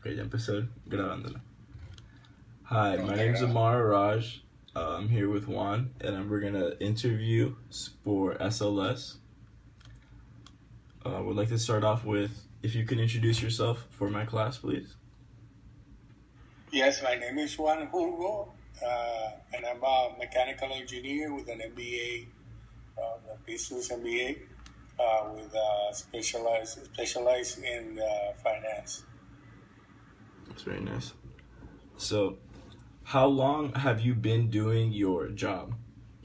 Ok, ya empezó grabándola. Hi, my name's Amar Arrage. I'm here with Juan, and we're gonna interview for SLS. Would like to start off with, if you could introduce yourself for my class, please. Yes, my name is Juan Hugo, and I'm a mechanical engineer with an MBA, a business MBA, with specialized in finance. That's very nice. So, how long have you been doing your job?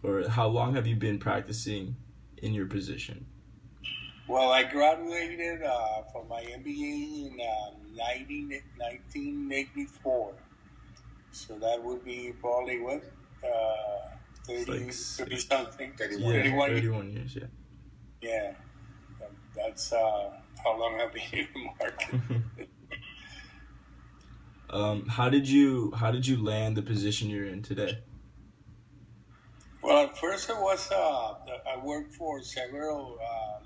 Or how long have you been practicing in your position? Well, I graduated from my MBA in 1984. So that would be probably what? 30 something? 31 years, yeah. Yeah, that's how long I've been in the market. How did you land the position you're in today? Well, at first I worked for several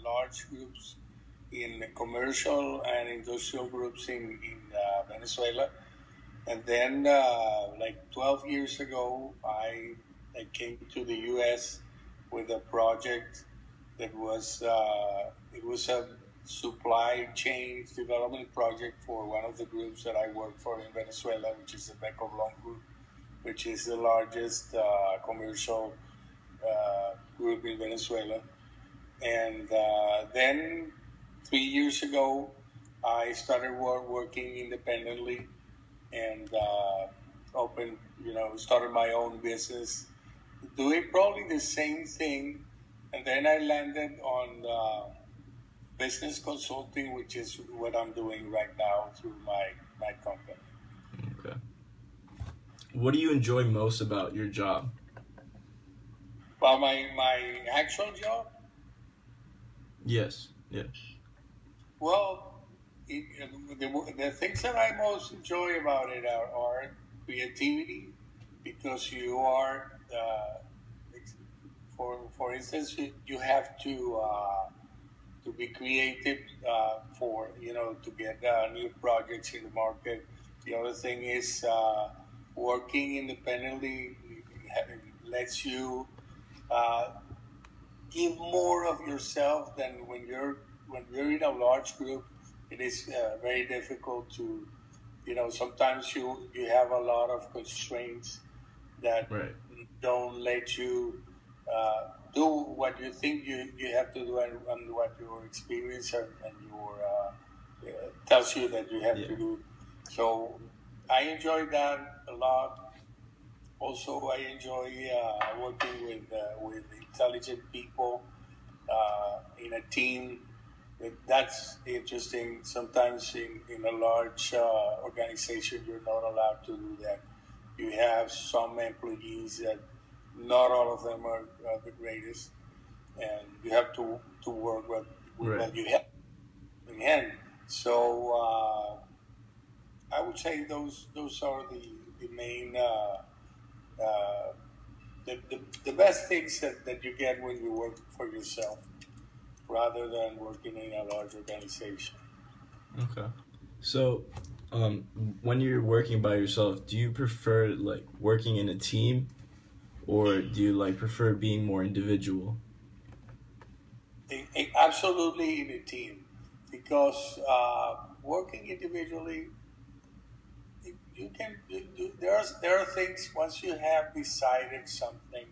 large groups in commercial and industrial groups in Venezuela. And then like 12 years ago, I came to the U.S. with a project that was, it was a supply chain development project for one of the groups that I work for in Venezuela, which is the Becovlon Group, which is the largest commercial group in Venezuela. And then 3 years ago, I started working independently and started my own business, doing probably the same thing. And then I landed on business consulting, which is what I'm doing right now through my company. Okay. What do you enjoy most about your job? Well, my actual job? Yes. Well, the things that I most enjoy about it are creativity, because you are, for instance, you have to be creative to get new projects in the market. The other thing is working independently lets you give more of yourself than when you're in a large group. It is very difficult to, sometimes you have a lot of constraints that don't let you do what you think you have to do and what your experience and your tells you that you have to do. So I enjoy that a lot. Also, I enjoy working with intelligent people in a team. That's interesting. Sometimes in a large organization, you're not allowed to do that. You have some employees that not all of them are the greatest, and you have to work with what you have in hand. So I would say those are the main the best things that you get when you work for yourself, rather than working in a large organization. Okay. So, when you're working by yourself, do you prefer like working in a team, or do you prefer being more individual? Absolutely in a team, because working individually, there are things, once you have decided something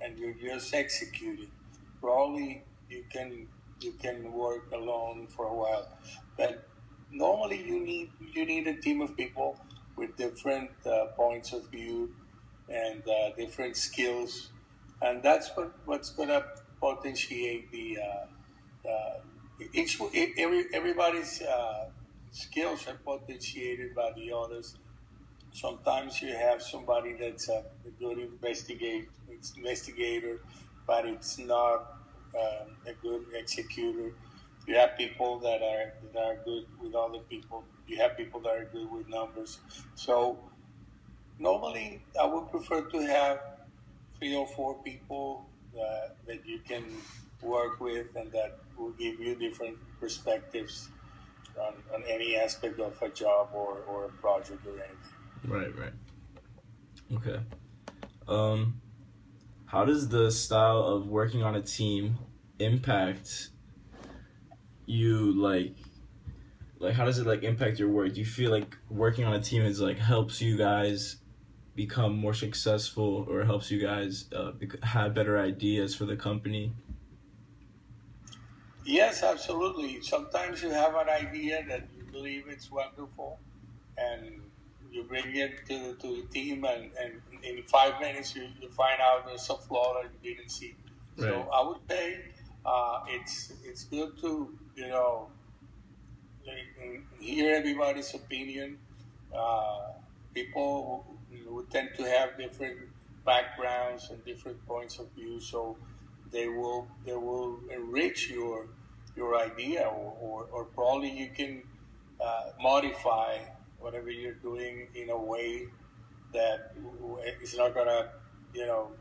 and you're just executing, probably you can work alone for a while, but normally you need a team of people with different points of view and different skills, and that's what's going to potentiate everybody's skills are potentiated by the others. Sometimes you have somebody that's a good investigator, but it's not a good executor. You have people that are good with other people. You have people that are good with numbers. So normally, I would prefer to have 3 or 4 people that you can work with and that will give you different perspectives on any aspect of a job or a project or anything. Right, right. Okay. Um, how does the style of working on a team impact you, like how does it like impact your work? Do you feel like working on a team is like helps you guys become more successful, or helps you guys have better ideas for the company? Yes, absolutely. Sometimes you have an idea that you believe it's wonderful, and you bring it to the team, and in 5 minutes you find out there's a flaw that you didn't see. Right. So I would say it's good to hear everybody's opinion. People who tend to have different backgrounds and different points of view, so they will enrich your idea, or probably you can modify whatever you're doing in a way that it's not gonna, you know,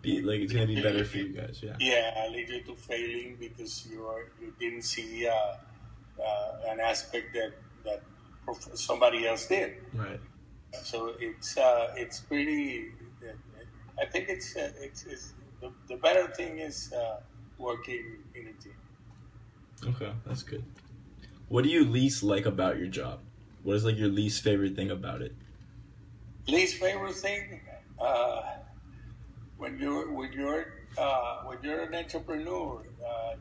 Be like it's gonna be better for you guys. Yeah. yeah, lead you to failing because you didn't see an aspect that somebody else did. Right. So it's pretty. I think it's the better thing is working in a team. Okay, that's good. What do you least like about your job? What is like your least favorite thing about it? Least favorite thing, when you're an entrepreneur,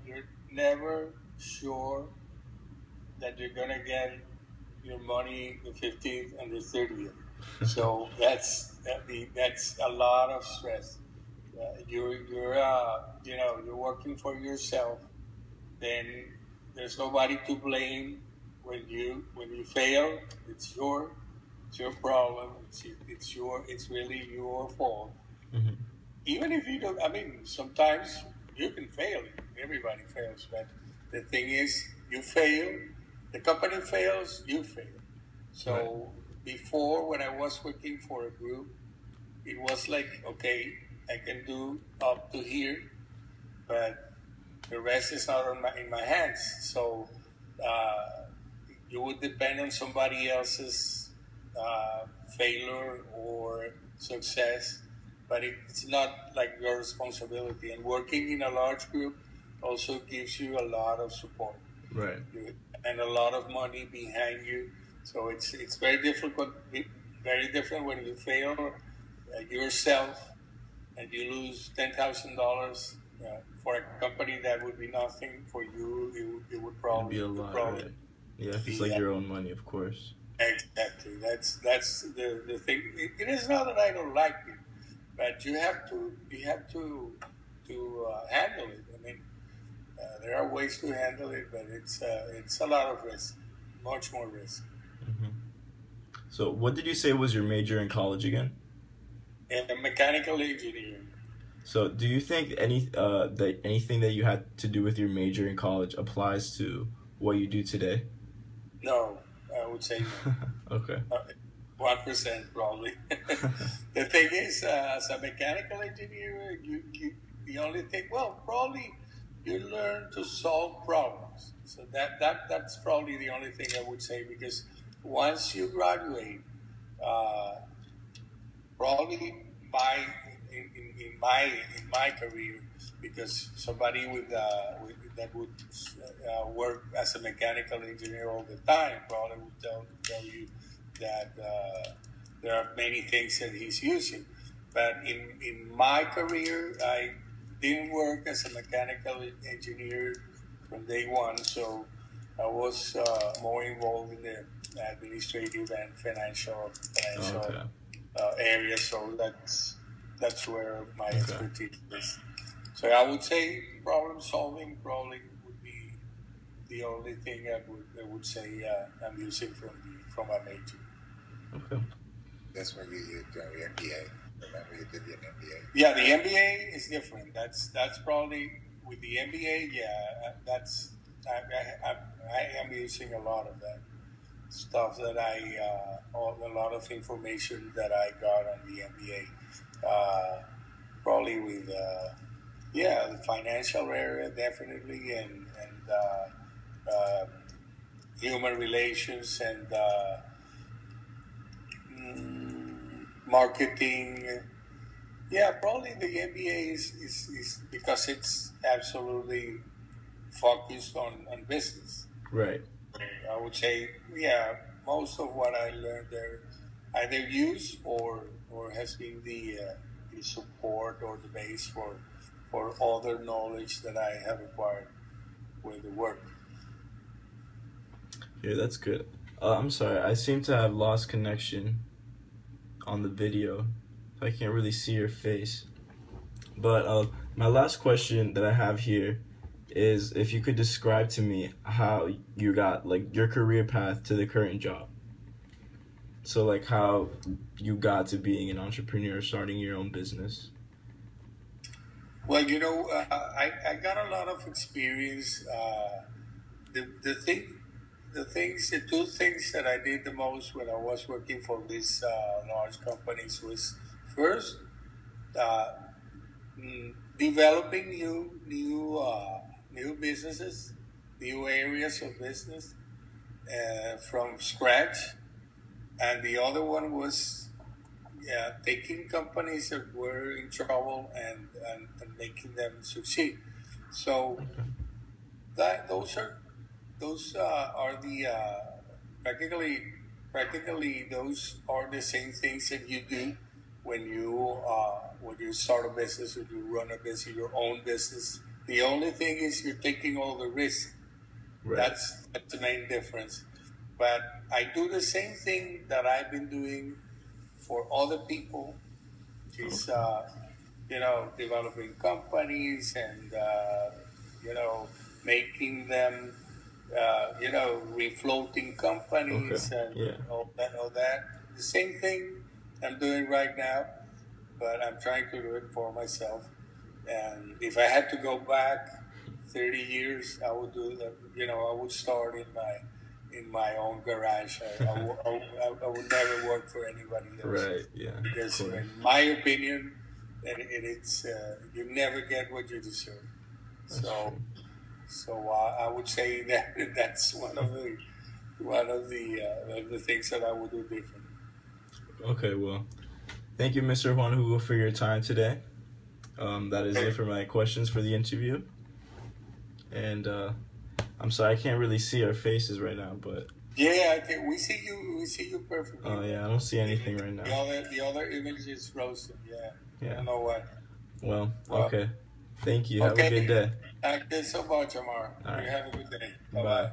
you're never sure that you're gonna get your money the 15th and the 30th. So that's a lot of stress. You're working for yourself. Then there's nobody to blame when you fail. It's your problem. It's really your fault. Mm-hmm. Even if you don't, I mean, sometimes you can fail. Everybody fails, but the thing is, you fail. The company fails. You fail. So Right. before, when I was working for a group, it was like, okay, I can do up to here, but the rest is not in my hands. So uh, you would depend on somebody else's failure or success, but it's not like your responsibility. And working in a large group also gives you a lot of support Right. and a lot of money behind you. So it's very difficult, very different when you fail yourself and you lose $10,000 for a company that would be nothing for you. It would It'd be probably a it would lot, probably right? Yeah, if it's be like your own money, of course. exactly. That's the thing. It is not that I don't like it, but you have to handle it. I mean, there are ways to handle it, but it's a lot of risk, much more risk. Hmm. So, what did you say was your major in college again? And mechanical engineering. So, do you think that anything that you had to do with your major in college applies to what you do today? No, I would say no. Okay. 1% probably. The thing is, as a mechanical engineer, the only thing, well, probably you learn to solve problems. So that's probably the only thing I would say, because once you graduate, uh, probably my in my career, because somebody with that would work as a mechanical engineer all the time probably would tell you that there are many things that he's using. But in my career, I didn't work as a mechanical engineer from day one, so I was more involved in the administrative and financial Okay. area. So that's where my Okay. expertise is. So I would say problem solving probably would be the only thing I would say I'm using from my major. Okay. That's when you did your MBA. Remember you did your MBA? Yeah, the MBA is different. That's probably with the MBA. Yeah, that's I am using a lot of that stuff that a lot of information that I got on the MBA. Probably with the financial area definitely, and human relations and marketing. Yeah, probably the MBA is because it's absolutely focused on business. Right. I would say, yeah, most of what I learned there either use or has been the support or the base for other knowledge that I have acquired with the work. Yeah, that's good. I'm sorry, I seem to have lost connection on the video. I can't really see your face. But my last question that I have here is if you could describe to me how you got, like, your career path to the current job. So, like, how you got to being an entrepreneur, starting your own business. Well, I got a lot of experience. The two things that I did the most when I was working for these large companies was first developing new businesses, new areas of business from scratch, and the other one was taking companies that were in trouble and making them succeed. So those are the practically those are the same things that you do when you start a business or you run a business, your own business. The only thing is you're taking all the risk. Right. That's the main difference. But I do the same thing that I've been doing for other people. Is developing companies and making them refloating companies and all that. The same thing I'm doing right now, but I'm trying to do it for myself. And if I had to go back 30 years, I would do that. I would start in my own garage. I would never work for anybody else. Right. Yeah. Because in my opinion, it's you never get what you deserve. So I would say that that's one of the things that I would do different. Okay, well, thank you, Mr. Juan Hugo, for your time today. That is it for my questions for the interview. And I'm sorry, I can't really see our faces right now, but yeah, we see you perfectly. Oh yeah, I don't see anything right now. The other image is roasted. Yeah. I don't know why. Well, okay. Thank you. Have a good day. Thank you so much, Amar. All right. You have a good day. Bye.